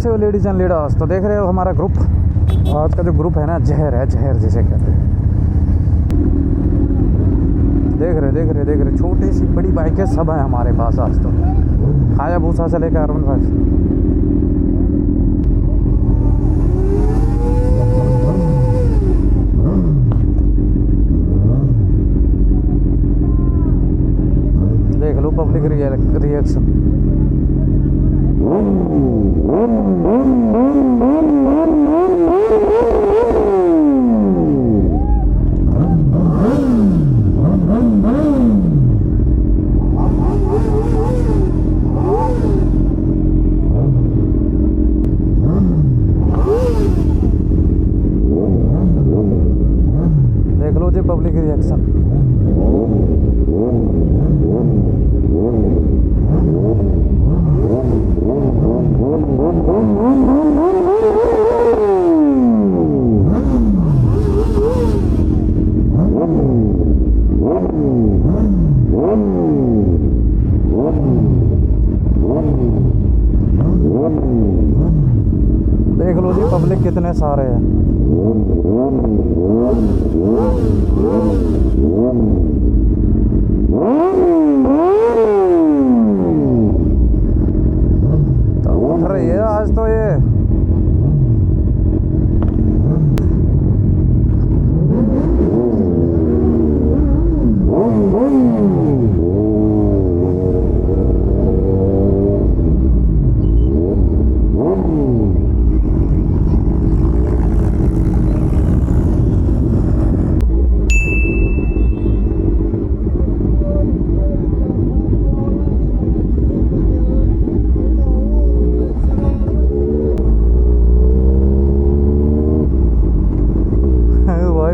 कैसे हो ladies and leaders. तो देख रहे हो हमारा ग्रुप, आज का जो ग्रुप है ना, जहर है, जहर जिसे कहते हैं। देख रहे छोटी सी बड़ी बाइकें सब हैं हमारे पास आज तो, हायाबूसा से लेकर R15। देख लो पब्लिक रिएक्शन। देख लो जी पब्लिक रिएक्शन। देख लो जी पब्लिक कितने सारे हैं। तो उठ रही है आज तो ये।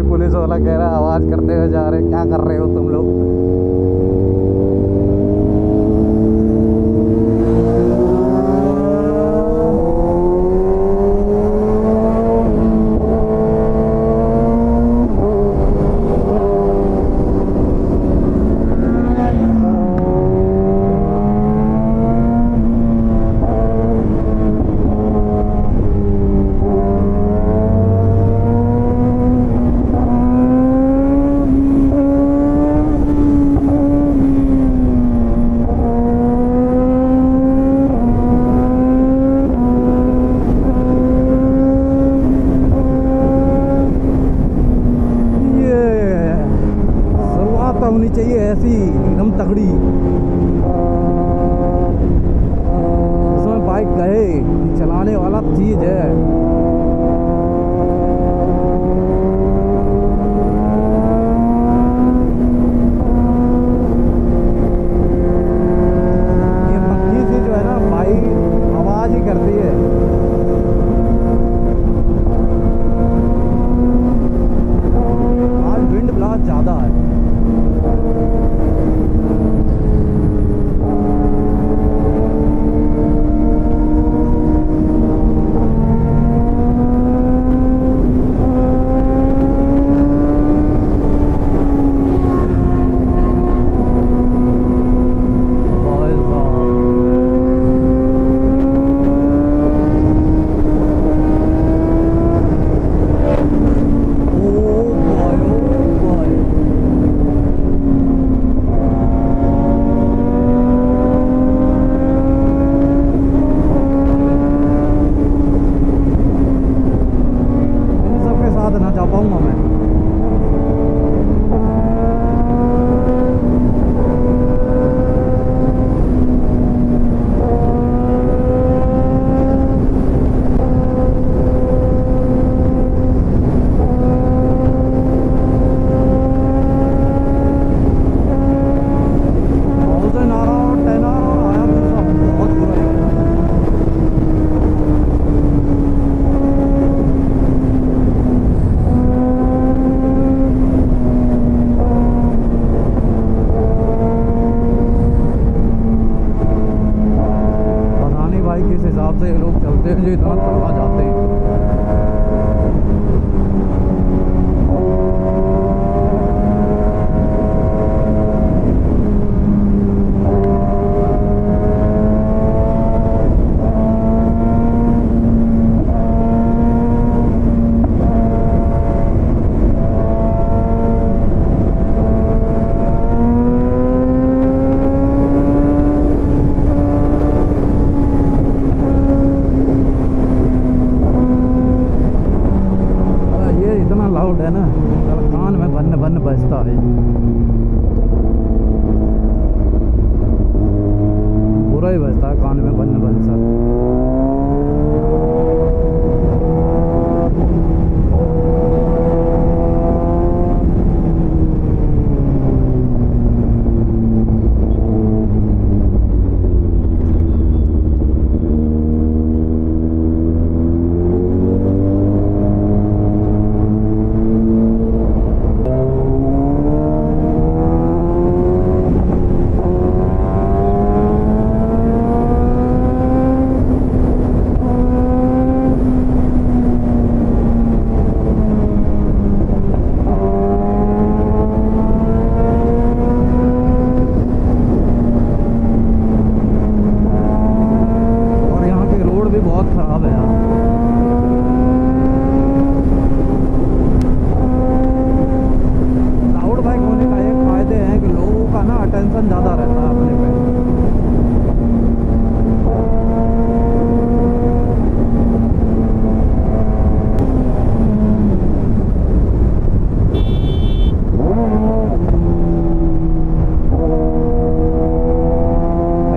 पुलिस वाला कह रहा है आवाज करते हुए जा रहे, क्या कर रहे हो तुम लोग। होनी चाहिए ऐसी एकदम तगड़ी, इसमें बाइक कहे चलाने वाला चीज है। ये पक्की सी जो है ना बाइक आवाज ही करती है। आज विंड ब्लास्ट ज्यादा है। किस हिसाब से ये लोग चलते हैं जो इतना तगड़ा जाते हैं। लाउड है ना, तो कान में भन्न भन्न बजता है, बुरा ही बजता है कान में भन्न भन्न सा। टेंशन ज़्यादा रहता है अपने पे।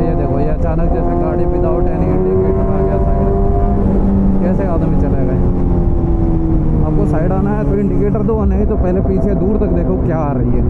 ये देखो, ये अचानक जैसे गाड़ी विदाउट एनी इंडिकेटर आ गया साइड, कैसे आदमी चलेगा? आपको साइड आना है तो इंडिकेटर दो, नहीं तो पहले पीछे दूर तक देखो क्या आ रही है।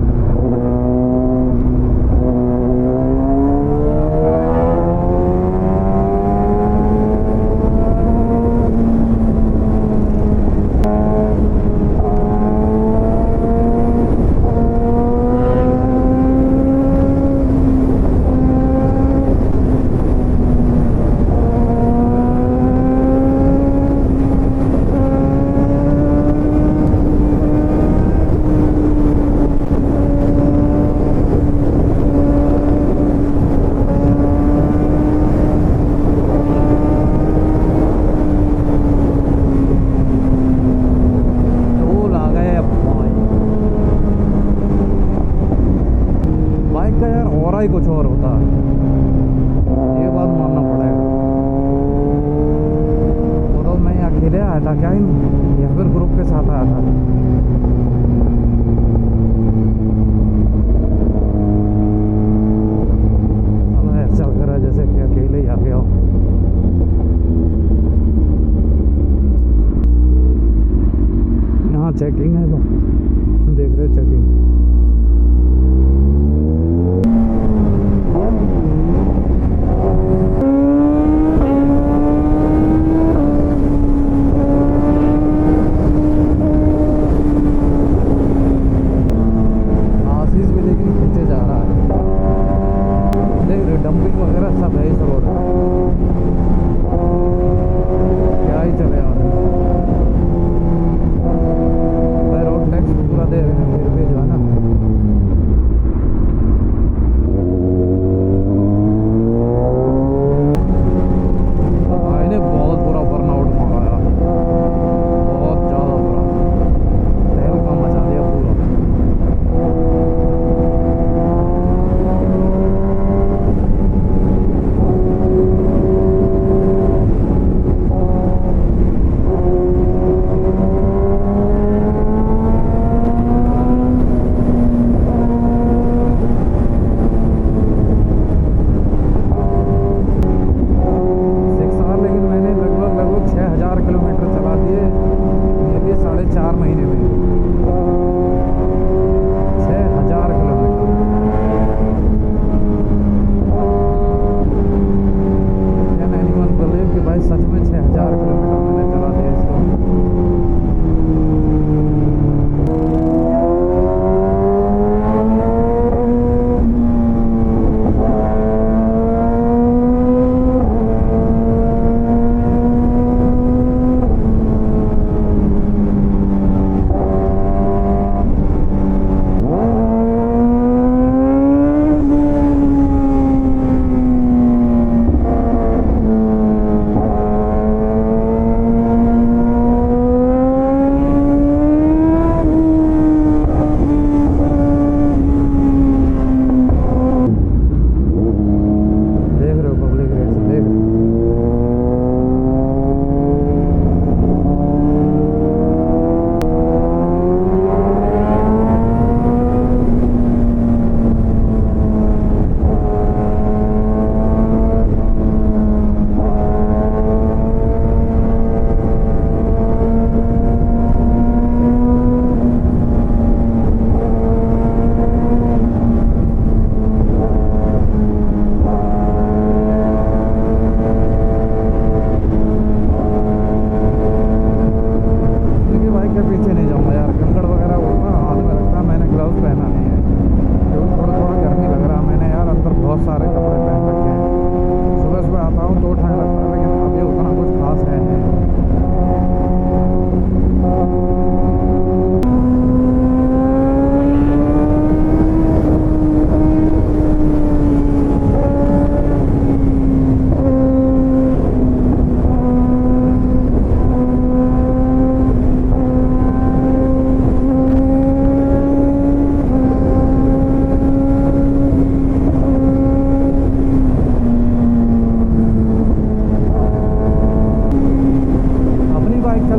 ही कुछ और होता है, ये बात मानना पड़ेगा। वो तो मैं अकेले आया था क्या, या फिर ग्रुप के साथ आया था? ऐसा लग रहा है जैसे कि अकेले ही आ गया हो। यहाँ चेकिंग है, देख रहे हो चेकिंग। डंपिंग वगैरह सब है इस रोड पर, क्या ही चले भाई, रोड टैक्स पूरा दे रहे हैं फिर भी जो है ना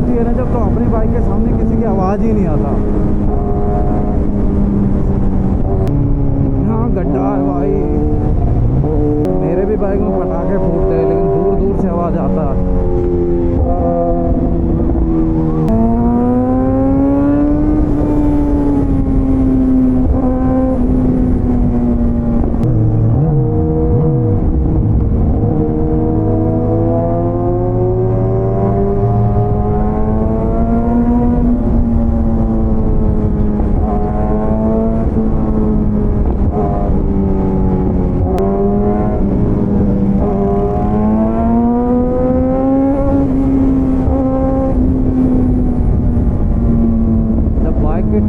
होती है ना जब, तो अपनी बाइक के सामने किसी की आवाज़ ही नहीं आता। यहाँ गड्ढा है भाई, मेरे भी बाइक में पटाखे फूटते हैं लेकिन दूर दूर से आवाज़ आता है।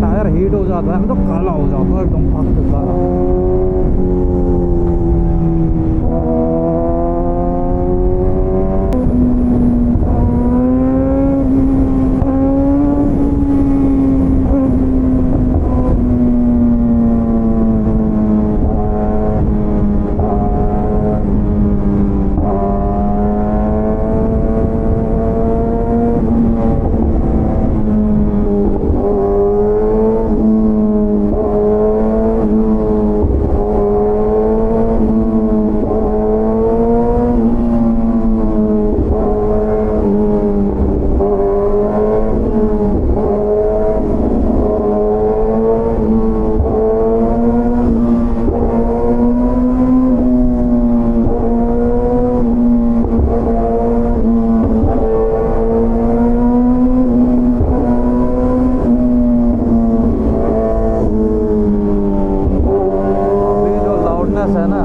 टायर हीट हो जाता है तो काला हो जाता है एकदम पक काला। है ना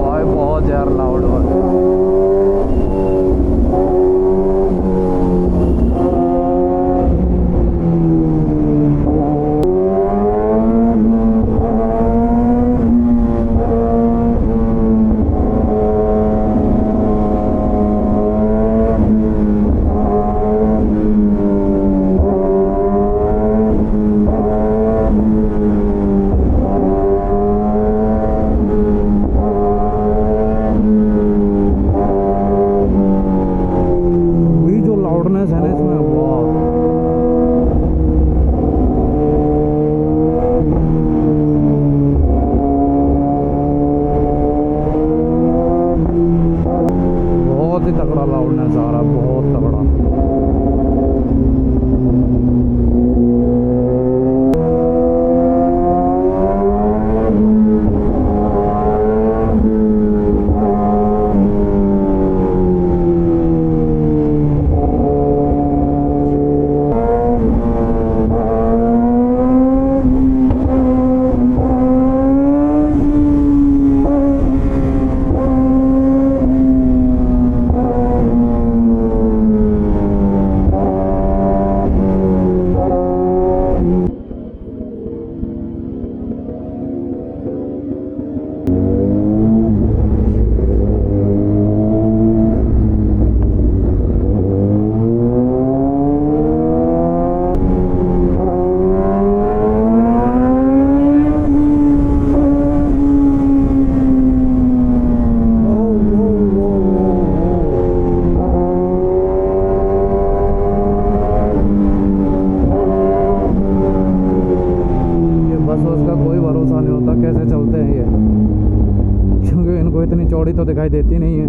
भाई, बहुत यार लाउड हो रहा है। बहुत ही तगड़ा लाउडनेस आ रहा है, बहुत तगड़ा। कैसे चलते हैं ये, क्योंकि इनको इतनी चौड़ी तो दिखाई देती नहीं है।